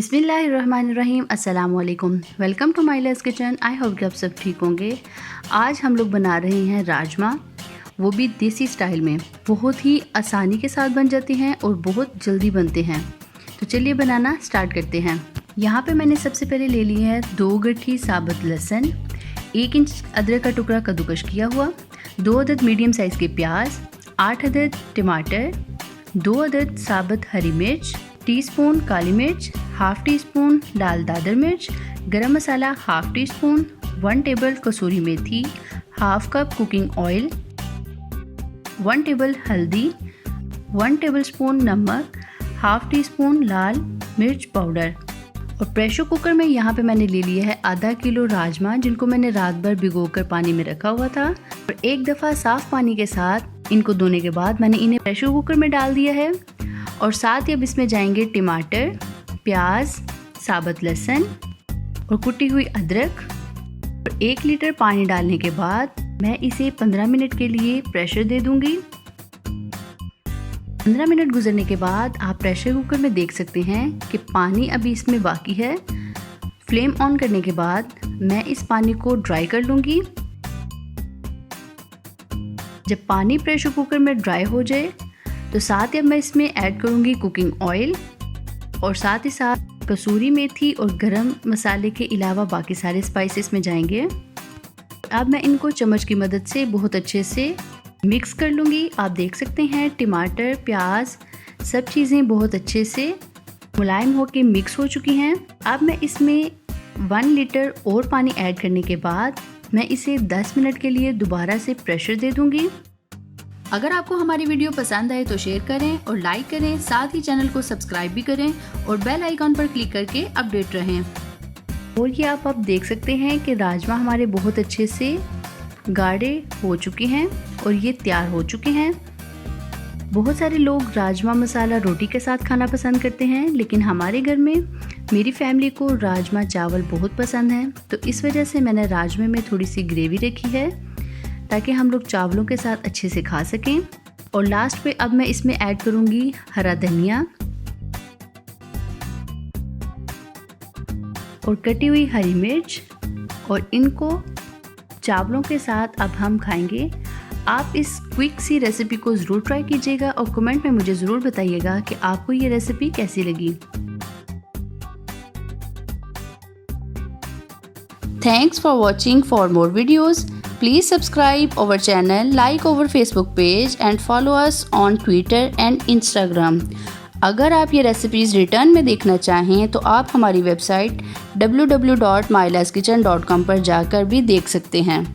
बिस्मिल्लाहिर्रहमानिर्रहीम, अस्सलाम वालेकुम। वेलकम टू माइलास किचन। आई होप कि आप सब ठीक होंगे। आज हम लोग बना रहे हैं राजमा, वो भी देसी स्टाइल में। बहुत ही आसानी के साथ बन जाते हैं और बहुत जल्दी बनते हैं। तो चलिए बनाना स्टार्ट करते हैं। यहाँ पे मैंने सबसे पहले ले ली है 2 गट्ठी साबुत लहसुन, 1 इंच अदरक का टुकड़ा कद्दूकश किया हुआ, 2 अदद मीडियम साइज़ के प्याज, 8 अदद टमाटर, 2 अदद साबुत हरी मिर्च, टीस्पून काली मिर्च, हाफ़ टी स्पून लाल दादर मिर्च, गरम मसाला हाफ़ टी स्पून, 1 टेबल कसूरी मेथी, half cup cooking oil, 1 table हल्दी, 1 टेबल स्पून नमक, हाफ़ टी स्पून लाल मिर्च पाउडर। और प्रेशर कुकर में यहाँ पे मैंने ले लिया है आधा किलो राजमा, जिनको मैंने रात भर भिगोकर पानी में रखा हुआ था। और एक दफ़ा साफ़ पानी के साथ इनको धोने के बाद मैंने इन्हें प्रेशर कुकर में डाल दिया है। और साथ ही अब इसमें जाएंगे टमाटर, प्याज, साबुत लहसुन और कुटी हुई अदरक। और 1 लीटर पानी डालने के बाद मैं इसे 15 मिनट के लिए प्रेशर दे दूंगी। 15 मिनट गुजरने के बाद आप प्रेशर कुकर में देख सकते हैं कि पानी अभी इसमें बाकी है। फ्लेम ऑन करने के बाद मैं इस पानी को ड्राई कर लूँगी। जब पानी प्रेशर कुकर में ड्राई हो जाए तो साथ ही अब मैं इसमें ऐड करूँगी कुकिंग ऑयल और साथ ही साथ कसूरी मेथी और गरम मसाले के अलावा बाकी सारे स्पाइसेस में जाएंगे। अब मैं इनको चम्मच की मदद से बहुत अच्छे से मिक्स कर लूँगी। आप देख सकते हैं टमाटर, प्याज, सब चीज़ें बहुत अच्छे से मुलायम होकर मिक्स हो चुकी हैं। अब मैं इसमें 1 लीटर और पानी ऐड करने के बाद मैं इसे 10 मिनट के लिए दोबारा से प्रेशर दे दूँगी। अगर आपको हमारी वीडियो पसंद आए तो शेयर करें और लाइक करें, साथ ही चैनल को सब्सक्राइब भी करें और बेल आइकॉन पर क्लिक करके अपडेट रहें। और ये आप अब देख सकते हैं कि राजमा हमारे बहुत अच्छे से गाढ़े हो चुके हैं और ये तैयार हो चुके हैं। बहुत सारे लोग राजमा मसाला रोटी के साथ खाना पसंद करते हैं, लेकिन हमारे घर में मेरी फैमिली को राजमा चावल बहुत पसंद है। तो इस वजह से मैंने राजमे में थोड़ी सी ग्रेवी रखी है ताकि हम लोग चावलों के साथ अच्छे से खा सकें। और लास्ट पे अब मैं इसमें ऐड करूँगी हरा धनिया और कटी हुई हरी मिर्च और इनको चावलों के साथ अब हम खाएंगे। आप इस क्विक सी रेसिपी को ज़रूर ट्राई कीजिएगा और कमेंट में मुझे ज़रूर बताइएगा कि आपको ये रेसिपी कैसी लगी। Thanks for watching. For more videos please subscribe our channel, like our Facebook page and follow us on Twitter and Instagram। अगर आप ये रेसिपीज़ रिटर्न में देखना चाहें तो आप हमारी वेबसाइट www.mylaskitchen.com पर जाकर भी देख सकते हैं।